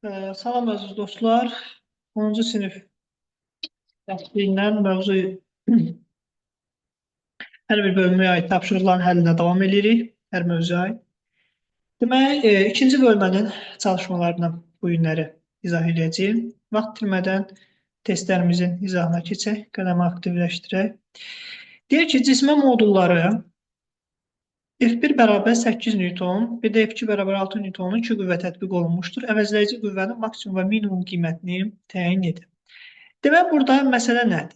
Salam əziz dostlar. 10-cu sinif dərsliyindən mövzu hər bir bölümə aid tapşırıqların həllinə davam edirik. Hər mövzuya aid. Demək, ikinci bölmənin çalışmalarını bu günləri izah edəcəyim. Vaxt itirmədən testlərimizin izahına keçək, qələmi aktivləşdirək. Deyək ki, cismə modulları F1 bərabər 8 Newton, bir də F2 bərabər 6 Newtonun 2 qüvvə tətbiq olunmuşdur. Əvəzləyici qüvvənin maksimum və minimum qiymətini təyin edin. Demək, burada məsələ nədir?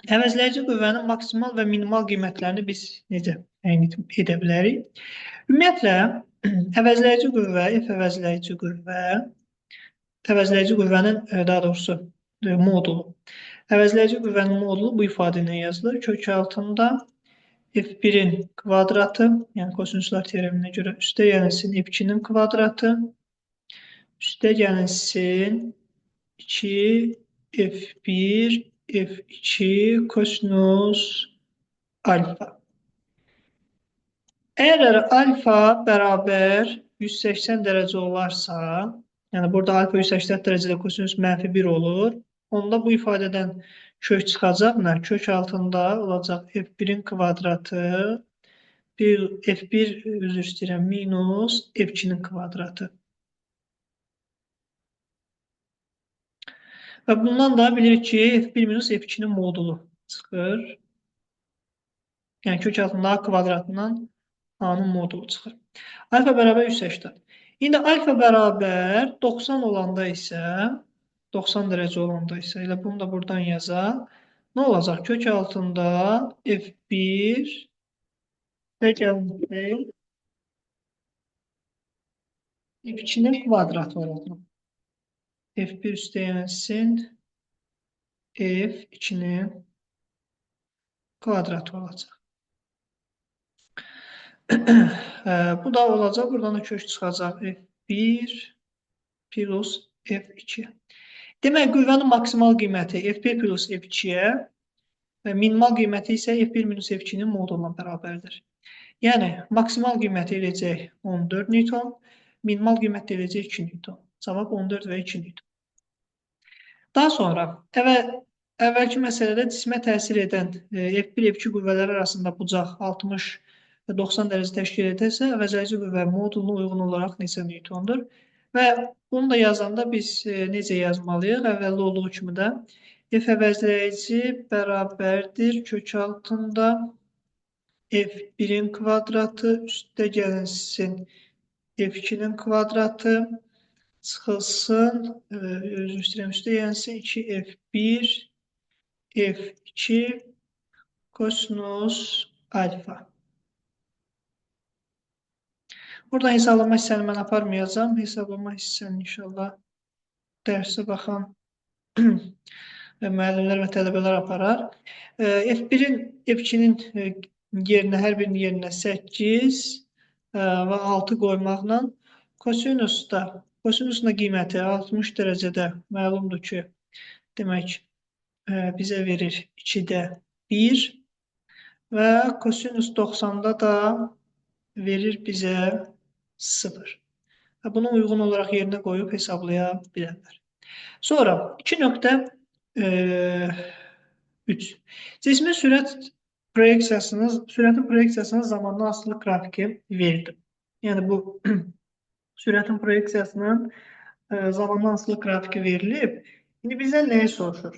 Əvəzləyici qüvvənin maksimal və minimal qiymətlərini biz necə təyin edə bilərik? Ümumiyyətlə, əvəzləyici qüvvə, F əvəzləyici qüvvənin, daha doğrusu, modulu. Əvəzləyici qüvvənin modulu bu ifadə ilə yazılır. Kök altında F1-in kvadratı, yəni kosinuslar teoreminə görə üstə gəlsin F2-nin kvadratı, üstə gəlsin 2 F1 F2 kosinus alfa. Əgər alfa bərabər 180 dərəcə olarsa, yəni burada alfa 180 dərəcədə kosinus -1 olur, onda bu ifadədən kök çıxacaq. Kök altında olacaq F1-in kvadratı, F1 üzr istəyirəm, minus F2-nin kvadratı. Və bundan da bilirik ki, F1 minus F2-nin modulu çıxır. Yəni kök altında A kvadratından A-nın modulu çıxır. Alfa bərabər 180. İndi alfa bərabər 90 olanda isə, 90 dərəcə olanda isə, elə bunu da buradan yazaq. Nə olacaq? Kök altında F1 və gəlin F2-nin kvadratı olacaq. F1 üstə gəlsin F2-nin kvadratı olacaq. Bu da olacaq. Buradan da kök çıxacaq. F1 plus F2. Demək, qüvvənin maksimal qiyməti F1 plus F2-yə və minimal qiyməti isə F1 minus F2-nin moduluna bərabərdir. Yəni, maksimal qiyməti eləcək 14 Newton, minimal qiyməti eləcək 2 Newton. Cavab 14 və 2 Newton. Daha sonra, əvvəlki məsələdə cismə təsir edən F1, F2 qüvvələri arasında bucaq 60 və 90 dərəcə təşkil edərsə, əvəzləyici qüvvə moduluna uyğun olaraq neçə Newtondur? Və bunu da yazanda biz necə yazmalıyıq? Əvvəldə olduğu kimi də F əvəzləyici bərabərdir kök altında F1-in kvadratı, üstə gəlinsin F2-nin kvadratı, çıxılsın, üzr istəyirəm, üstə gəlsin 2F1, F2 kosinus alfa. Buradan hesablama hissəni mən aparmayacağım. Hesablama hissəni inşallah dərsə baxan müəllimlər və tələbələr aparar. F1-in, F2-nin yerinə, hər birinin yerinə 8 və 6 qoymaqla kosinusun qiyməti 60 dərəcədə məlumdur ki, demək, bizə verir 2-də 1 və kosinus 90-da da verir bizə 0. Buna uyğun olaraq yerinə qoyub hesablaya bilərlər. Sonra 2.3. Cismin sürətin proyeksiyasının zamandan asılı qrafiki verildi. Yəni bu sürətin proyeksiyasının zamandan asılı qrafiki verilib. İndi bizdən nəyi soruşur?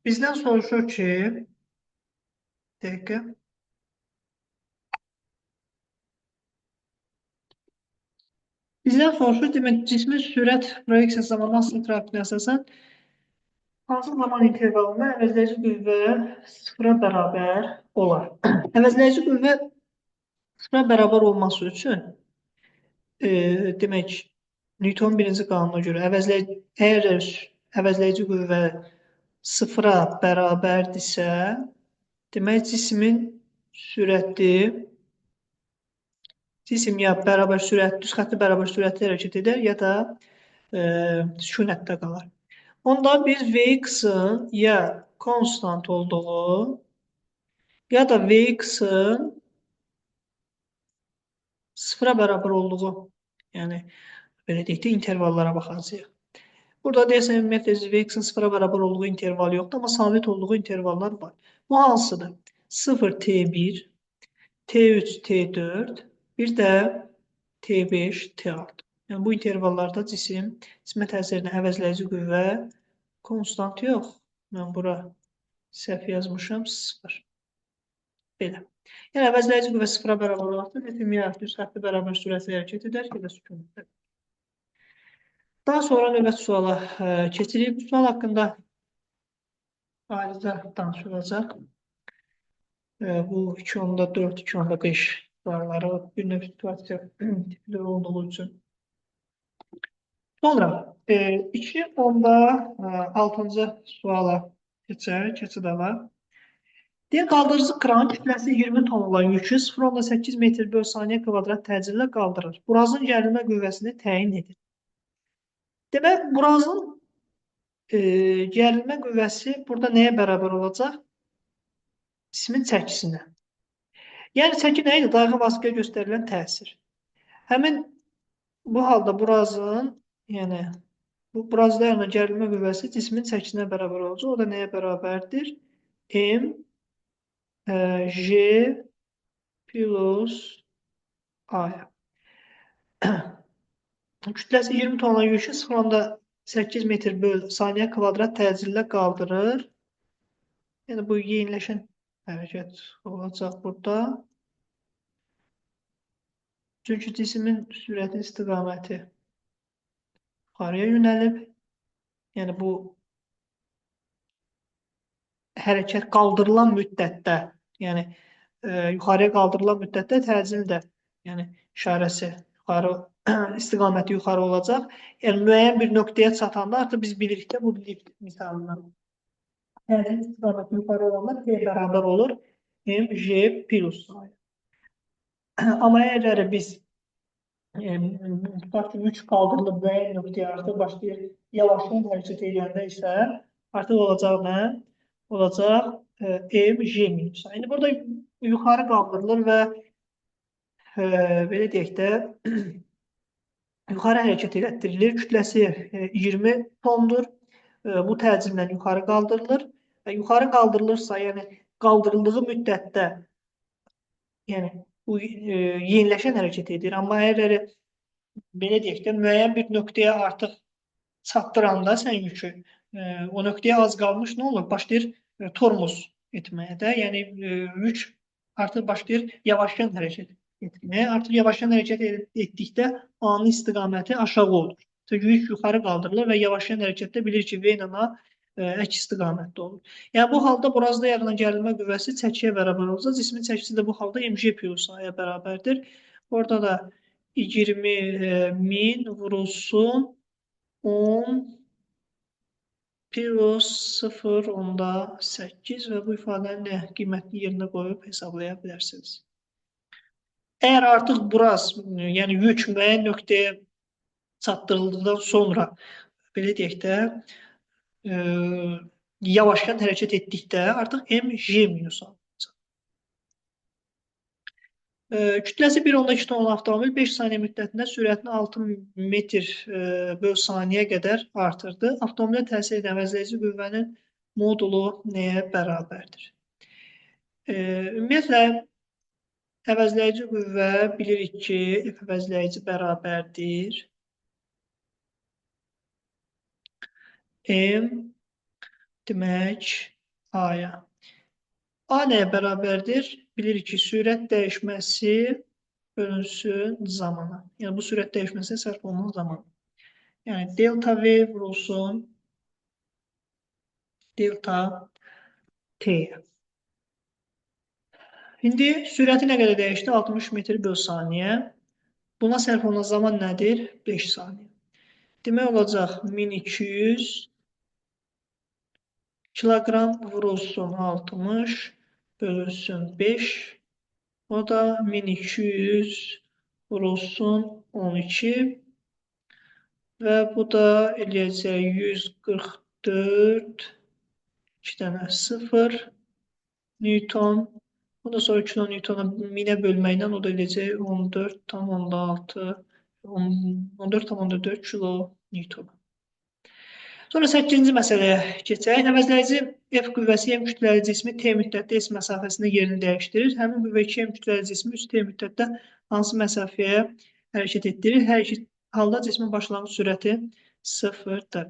Bizdən soruşur ki, dəqiqə. Bizdən soruşur, demək, cismin sürət proyeksiyası zamandan asılı qrafikinə əsasən hansı zaman intervalında əvəzləyici qüvvə 0-a bərabər olar? Əvəzləyici qüvvə 0-a bərabər olması üçün demək, Newtonun birinci qanununa görə əgər əvəzləyici qüvvə 0-a bərabərdirsə, demək, cismin sürəti ya bərabər sürət, düz xəttli bərabər sürətlə hərəkət edər, ya da sükunətdə qalar. Onda biz Vx-ın ya konstant olduğu, ya da Vx-ın 0-a bərabər olduğu Yəni, belə deyək də, intervallara baxacağıq. Burada deyəsən, ümumiyyətlə, x-in sıfıra bərabər olduğu interval yoxdur, amma sabit olduğu intervallar var. Bu hansıdır? 0, T1, T3, T4, bir də T5, T6. Yəni, bu intervallarda cismə təsirinə əvəzləyici qüvvə konstant yox. Mən bura səhv yazmışam, 0. Belə. Yəni, əvəzləyici qüvvə sıfıra bərabər olaraqda ritmiya düz xətti bərabər sürətlə hərəkət edər, ya da sükunətlə. Daha sonra növbəti suala keçirik. Bu sual haqqında ayrıca danışılacaq. Bu 2.4, 2.5 sualları bir növ situasiya tipli olduğu üçün. Sonra 2.6-cı suala keçid var. Deyək, qaldırıcı kran kütləsi 20 ton olan yükü 0.8 metr böl saniyə kvadrat təcillə qaldırır. Burazın gərilmə qüvvəsini təyin edir. Demək, burazın gərilmə qüvvəsi burada nəyə bərabər olacaq? Cismin çəkisinə. Yəni, çəki nə idi? Dayağı vasitəyə göstərilən təsir. Həmin bu halda burazın, yəni, bu burazlarla gərilmə qüvvəsi cismin çəkisinə bərabər olacaq. O da nəyə bərabərdir? M J plus A-ya. Kütləsi 20 ton olan yükü 0.8 metr böl saniyə kvadrat təcillə qaldırır. Yəni, bu yeniləşən hərəkət olacaq burada. Çünki cismin sürətin istiqaməti yuxarıya yönəlib. Yəni, bu hərəkət qaldırılan müddətdə, yəni yuxarıya qaldırılan müddətdə təcil də, yəni işarəsi yuxarı, istiqaməti yuxarı olacaq. Yəni, müəyyən bir nöqtəyə çatanda artıq biz bilirik də bu lift misalından. Təcil istiqaməti yuxarı olanda T bərabər olur mj plus sayı. Amma əgər biz tutaq ki, yük qaldırılıb müəyyən nöqtəyə artıq başlayır yavaşdan hərəkət edəndə isə artıq olacaq nə? Olacaq mj minus. Yəni, burada yuxarı qaldırılır və belə deyək də, yuxarı hərəkət elətdirilir. Kütləsi 20 tondur. Bu təcillə yuxarı qaldırılır. Və yuxarı qaldırılırsa, yəni qaldırıldığı müddətdə, yəni bu yeniləşən hərəkət edir. Amma əgər belə deyək də, müəyyən bir nöqtəyə artıq çatdıranda sən yükü, o nöqtəyə az qalmış nə olur? Başlayır tormuz etməyə də. Yəni, yük artıq başlayır yavaşdan hərəkət etməyə. Artıq yavaşdan hərəkət etdikdə ani istiqaməti aşağı olur. Çünki yük yuxarı qaldırılır və yavaşdan hərəkətdə bilir ki, V-nə əks istiqamətdə olur. Yəni, bu halda burazda yaranan gərilmə qüvvəsi çəkiyə bərabər olacaq. Cismin çəkisi də bu halda mj plus A-ya bərabərdir. Orada da 20.000 vurulsun 10 plus 0.8 və bu ifadənin qiymətini yerinə qoyub hesablaya bilərsiniz. Əgər artıq buraz, yəni yük müəyyən nöqtəyə çatdırıldıqdan sonra, belə deyək də, yavaşdan hərəkət etdikdə artıq mj minus alınacaq. Kütləsi 1.2 ton olan avtomobil 5 saniyə müddətində sürətini 6 metr böl saniyə qədər artırdı. Avtomobilə təsir edən əvəzləyici qüvvənin modulu nəyə bərabərdir? Ümumiyyətlə, əvəzləyici qüvvə bilirik ki, F əvəzləyici bərabərdir M demək A-ya. A nəyə bərabərdir? Bilirik ki, sürət dəyişməsi bölünsün zamana. Yəni, bu sürət dəyişməsi sərf olunan zaman. Yəni, delta V vurulsun delta T-yə. İndi sürəti nə qədər dəyişdi? 60 metr böl saniyə. Buna sərf olunan zaman nədir? 5 saniyə. Demək olacaq 1200 kiloqram vurulsun 60 bölünsün 5. O da 1200 vurulsun 12 və bu da eləyəcək 144 2 dənə 0 Newton. Ondan sonra kilonewtona 1000-ə bölməklə o da eləyəcək 14,6 14,4 kilo Newton. Sonra 8-ci məsələyə keçək. Əvəzləyici F qüvvəsi M kütləli cismi T müddətdə S məsafəsində yerini dəyişdirir. Həmin qüvvə 2M kütləli cismi 3T müddətdə hansı məsafəyə hərəkət etdirir? Hər iki halda cismin başlanğıc sürəti sıfırdır.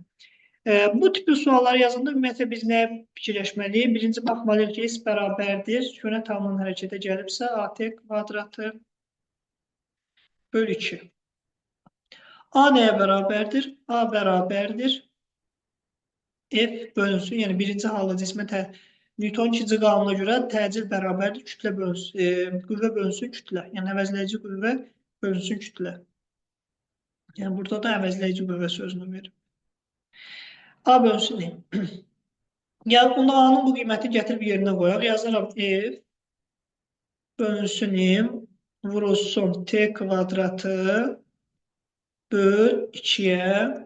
Bu tipli sualları yazanda ümumiyyətlə biz nəyə fikirləşməliyik? Birinci baxmalıyıq ki, S bərabərdir. Yönə tamamının hərəkətə gəlibsə, AT kvadratı bölü 2. A nəyə bərabərdir? A bərabərdir. F bölünsün. Yəni birinci halda cismə Newton ikinci qanuna görə təcil bərabərdir. Kütlə bölünsün, qüvvə bölünsün kütlə. Yəni əvəzləyici qüvvə bölünsün kütlə. Yəni burada da əvəzləyici qüvvə sözünü verir. A bölünsün M. Yəni bunda A-nın bu qiyməti gətirib yerinə qoyaq. Yazıram F bölünsün M vurulsun T kvadratı böl 2'ye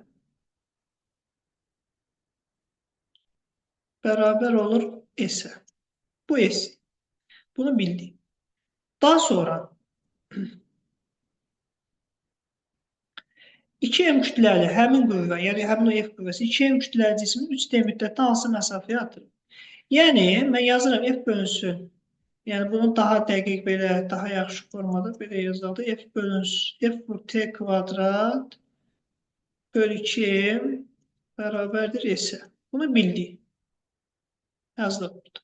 beraber olur S'e. Bu S. Bunu bildik. Daha sonra 2M kütləli həmin qüvvə, yəni həmin o F qüvvəsi 2M kütləli cismin 3D müddətdə hansı məsafəyə atılır? Yəni mən yazıram F bölünsün. Yəni bunu daha dəqiq belə, daha yaxşı formada belə yazıldı. F bölünsün. F vur T kvadrat bölü 2M bərabərdir S'e. Bunu bildik. Yazdık burada.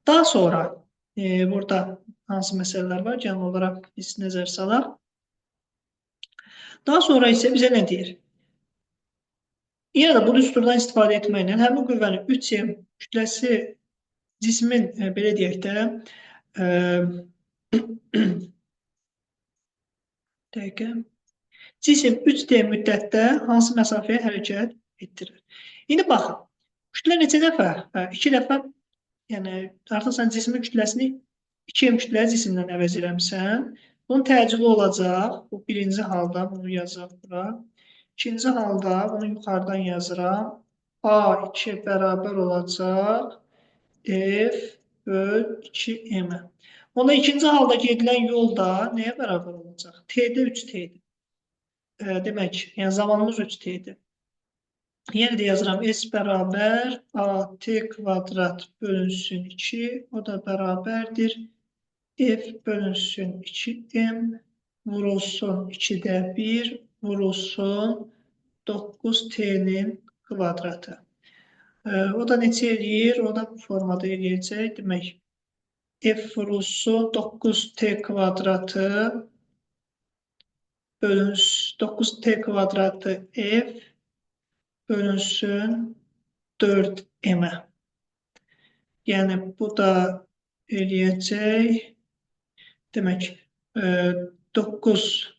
Daha sonra burada hansı məsələlər var? Genel olaraq biz nəzər salaq. Daha sonra isə bizə nə deyir? Yenə də bu düsturdan istifadə etməklə həmin qüvvənin 3M kütləsi cismin belə deyək də cisim 3D müddətdə hansı məsafəyə hərəkət etdirir? İndi baxın. Kütlə neçə dəfə? 2 dəfə. Yəni artıq sən cismin kütləsini 2M kütləli cisimdən əvəz eləmişsən. Bunun təcili olacaq. Bu birinci halda bunu yazaq bura. İkinci halda bunu yuxarıdan yazıram. A2 bərabər olacaq F böl 2M. Onda ikinci halda gedilən yol da nəyə bərabər olacaq? T'də 3T'dir. Demək, yəni zamanımız 3T'dir. Yenə də yazıram S bərabər AT kvadrat bölünsün 2. O da bərabərdir. F bölünsün 2M vurulsun 2'də 1 vurulsun 9T'nin kvadratı. O da neçə eləyir? O da bu formada eləyəcək. Demək, F vurulsun 9T kvadratı bölünsün 9T kvadratı F bölünsün 4M'e. Yəni bu da eləyəcək. Demək, 4'də 9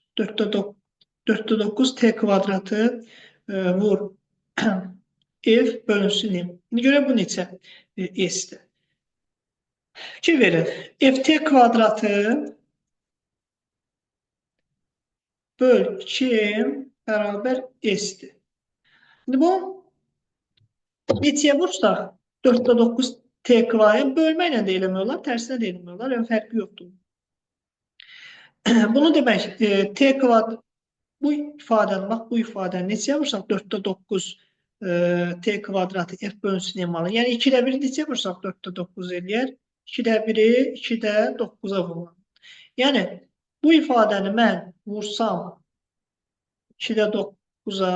T kvadratı vur F bölünsün M. İndi görə bu neçə S'dir? Fikir verin. FT kvadratı böl 2M bərabər S'dir. Şimdi bu neçəyə vursaq 4'də 9 T kvadratı bölməklə də eləmiyorlar, tərsinə də eləmiyorlar. Yəni fərqi yoxdur. Bunu demək, T kvadrat bu ifadəni, bax bu ifadəni neçəyə vursaq 4'də 9 T kvadratı F bölünsün M alır. Yəni 2'də 1'i neçəyə vursaq 4'də 9 eləyər. 2'də 1'i 2'də 9'a vururum. Yəni bu ifadəni mən vursam 2'də 9'a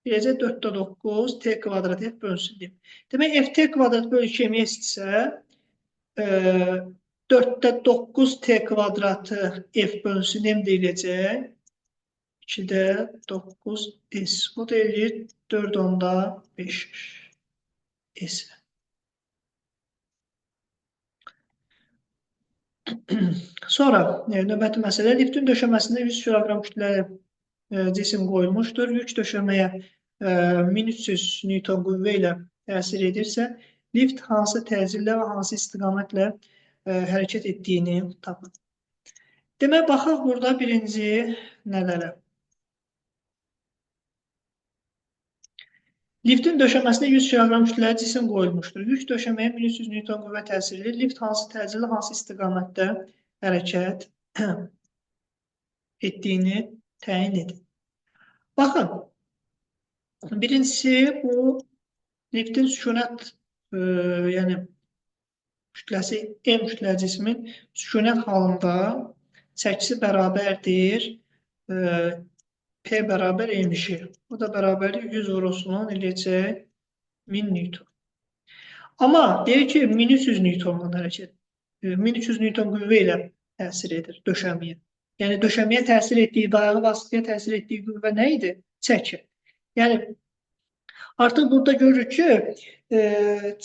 eləcə 4'də 9 T kvadratı F bölünsün deyim. Demək FT kvadrat bölü 2M eşitsə 4'də 9 T kvadratı F bölünsün M deyiləcək. 2'də 9 S. Bu da eləyir 4 onda 5 S. Sonra növbəti məsələ liftin döşəməsində 100 kiloqram kütləli cisim qoyulmuşdur. Yük döşəməyə 1300 Newton qüvvə ilə təsir edirsə, lift hansı təcillə və hansı istiqamətlə hərəkət etdiyini tapın. Demək, baxaq burada birinci nələrə. Liftin döşəməsinə 100 kiloqram kütləli cisim qoyulmuşdur. Yük döşəməyə 1300 Newton qüvvə təsir edir. Lift hansı təcillə, hansı istiqamətdə hərəkət etdiyini təyin edin. Baxın, birincisi bu neftin sükunət, yəni kütləsi M kütləli cismin sükunət halında çəkisi bərabərdir P bərabər mg. Bu da bərabərdir 100 vurulsun eləyəcək 1000 Newton. Amma deyir ki, 1300 Newtondan hərəkət. 1300 Newton qüvvə ilə təsir edir döşəməyə. Yəni döşəməyə təsir etdiyi, dayağı vasitəyə təsir etdiyi qüvvə nə idi? Çəki. Yəni artıq burada görürük ki,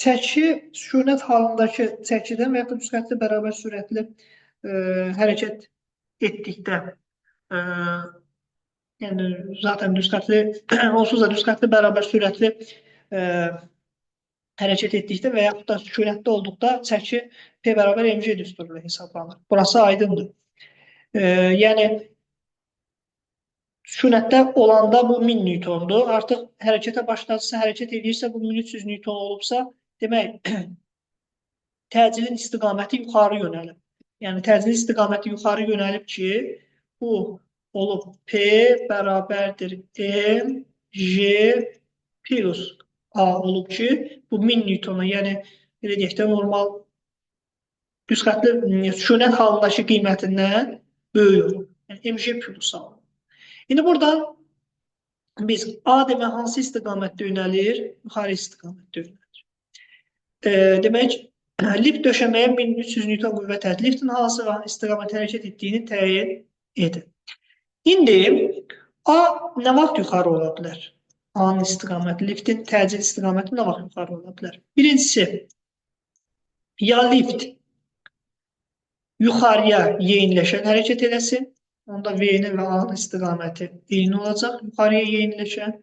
çəki sükunət halındakı çəkidən və ya da düzxətli bərabər sürətli hərəkət etdikdə, yəni zaten düzxətli, onsuz da düzxətli bərabər sürətli hərəkət etdikdə və yaxud da sükunətli olduqda çəki P bərabər mg düsturuyla hesablanır. Burası aydındır. Yəni sükunətdə olanda bu 1000 Newtondur. Artıq hərəkətə başladısa, hərəkət edirsə, bu 1300 Newton olubsa, demək təcilin istiqaməti yuxarı yönəlib. Yəni təcilin istiqaməti yuxarı yönəlib ki, bu olub P bərabərdir mg plus A olub ki, bu 1000 Newtona, yəni belə deyək də normal düzxətli sükunət halındakı qiymətindən böyük olur. Yəni mg plus A olur. İndi buradan biz A demək hansı istiqamətdə yönəlir? Yuxarı istiqamətdə yönəlir. Demək, lift döşəməyə 1300 Newton qüvvə təsir, liftin hansı istiqamətə hərəkət etdiyini təyin edin. İndi A nə vaxt yuxarı ola bilər? A-nın istiqaməti, liftin təcil istiqaməti nə vaxt yuxarı ola bilər? Birincisi, ya lift yuxarıya yeyinləşən hərəkət eləsin, onda V-nin və A-nın istiqaməti eyni olacaq, yuxarıya yeyinləşən,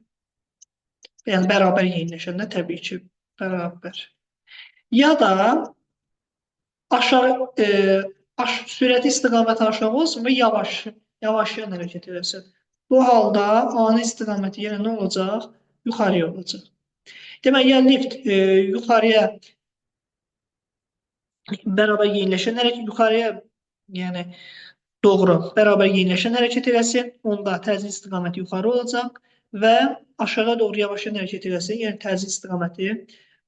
yəni bərabər yeyinləşəndə təbii ki, bərabər. Ya da aşağı, sürəti istiqaməti aşağı olsun və yavaşlayan hərəkət eləsin. Bu halda A-nın istiqaməti yenə nə olacaq? Yuxarıya olacaq. Demək, ya lift yuxarıya bərabər yeyinləşən hərəkət, yuxarıya yəni doğru bərabər yeyinləşən hərəkət eləsin, onda təcil istiqaməti yuxarı olacaq və aşağı doğru yavaşlayan hərəkət eləsin, yəni təcil istiqaməti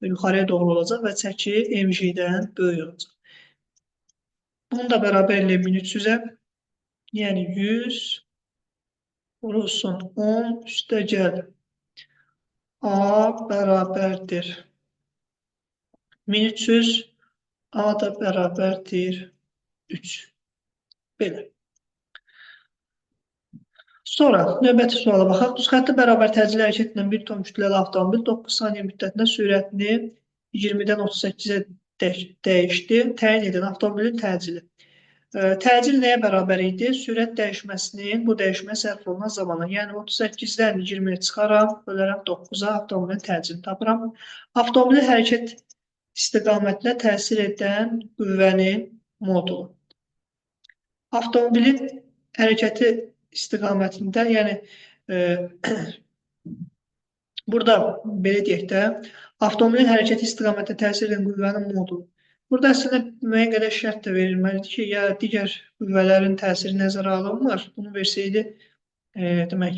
yuxarıya doğru olacaq və çəki mg-dən böyük olacaq. Bunu da bərabər ilə 1300-ə, yəni 100 vurulsun 10 üstəgəl A bərabərdir 1300, A da bərabərdir 3. Belə. Sonra növbəti suala baxaq. Düzxətli bərabər təcili hərəkət edən 1 ton kütləli avtomobil 9 saniyə müddətində sürətini 20-dən 38-ə dəyişdi. Təyin edən avtomobilin təcili. Təcil nəyə bərabər idi? Sürət dəyişməsinin bu dəyişməyə sərf olunan zamanı. Yəni 38-dən 20-yə çıxaram, bölərəm 9-a, avtomobilin təcilini tapıram. Avtomobilin hərəkət istiqamətinə təsir edən qüvvənin modulu. Avtomobilin hərəkəti istiqamətində, yəni burada belə deyək də, avtomobilin hərəkəti istiqamətə təsir edən qüvvənin modulu. Burada əslində müəyyən qədər şərt də verilməlidir ki, ya digər qüvvələrin təsiri nəzərə alınmır. Bunu versəydi, demək,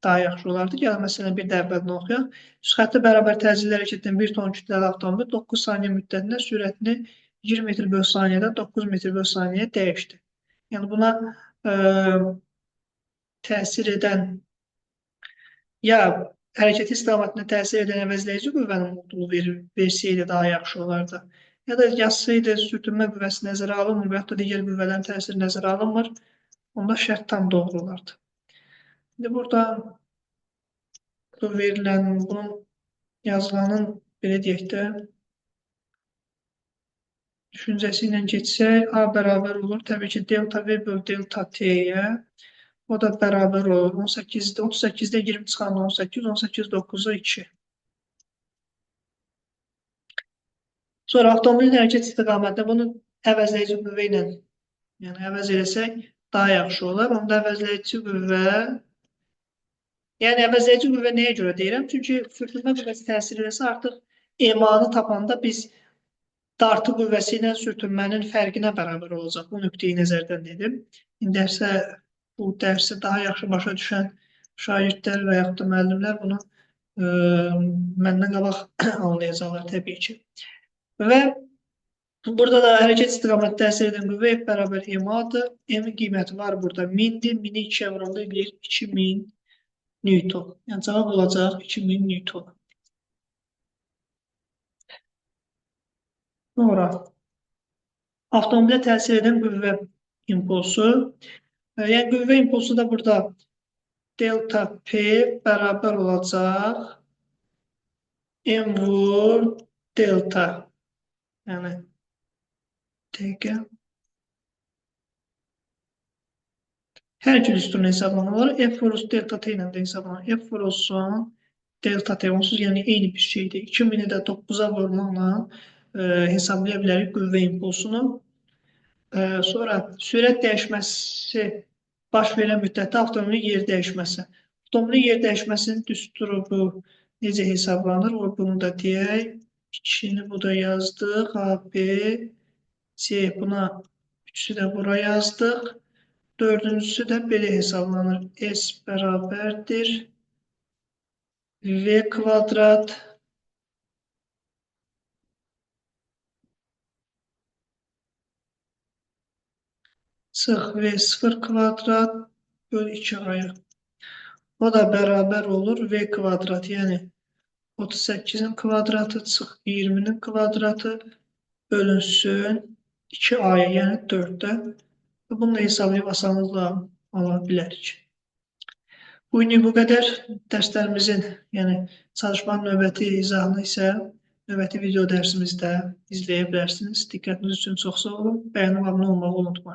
daha yaxşı olardı. Gəlin, məsələn, bir də əvvəldən oxuyaq. Düzxətli bərabər təcillə hərəkət edən 1 ton kütləli avtomobil 9 saniyə müddətində sürətini 20 metr bölü saniyədən 9 metr bölü saniyəyə dəyişdi. Yəni, buna təsir edən, ya hərəkəti istiqamətinə təsir edən əvəzləyici qüvvənin modulu versəydi daha yaxşı olardı. Ya da yazsaydı, sürtünmə qüvvəsi nəzərə alınmır və yaxud da digər qüvvələrin təsiri nəzərə alınmır, onda şərt tam doğru olardı. İndi burada verilən, bunun yazılanın, belə deyək də, düşüncəsi ilə geçsək, A bərabər olur, təbii ki, delta V bölü delta T-yə, o da bərabər olur, 38-də 20 çıxan 18, 18, 9'a 2. Sonra avtomobilin hərəkət istiqamətində bunu əvəzləyici qüvvə ilə, yəni əvəz eləsək daha yaxşı olar. Onda əvəzləyici qüvvə, yəni əvəzləyici qüvvə nəyə görə deyirəm? Çünki sürtünmə qüvvəsi təsir eləsə artıq EMA-nı tapanda biz dartı qüvvəsi ilə sürtünmənin fərqinə bərabər olacaq. Bu nöqteyi nəzərdən dedim. İndi dərsə bu dərsi daha yaxşı başa düşən şagirdlər və yaxud da müəllimlər bunu məndən qabaq anlayacaqlar təbii ki. Və burada da hərəkət istiqaməti təsir edən qüvvə F bərabər m-adır. M-in qiyməti var burada 1000-dir. 1000-i 2-yə vuranda eləyir 2000 Newton. Yəni cavab olacaq 2000 Newton. Sonra avtomobilə təsir edən qüvvə impulsu. Yəni qüvvə impulsu da burada delta P bərabər olacaq M vur delta. Yəni dəqiqə. Hər iki üstünü hesablanılır. F vurus delta T ilə də hesablanır. F vurusun delta T onsuz yəni eyni bir şeydir. 2000-i də 9-a vurmaqla hesablaya bilərik qüvvə impulsunu. Sonra sürət dəyişməsi baş verən müddətdə avtomobilin yer dəyişməsi. Avtomobilin yer dəyişməsinin düsturu bu necə hesablanır? Bunu da deyək. 2-ni bu da yazdıq. A, B, C. Buna 3'ü də bura yazdıq. Dördüncüsü də belə hesablanır. S bərabərdir V kvadrat sıx V0 kvadrat bölü 2A'ya. O da bərabər olur V kvadrat. Yəni 38'in kvadratı sıx 20'nin kvadratı bölünsün 2A'ya, yəni 4'də. Bunu da hesablayıb asanlıqla ala bilərik. Bu günlük bu qədər. Dərslərimizin, yəni çalışmanın növbəti izahını isə növbəti video dərsimizdə izləyə bilərsiniz. Diqqətiniz üçün çox sağ olun. Bəyənib abunə olmağı unutmayın.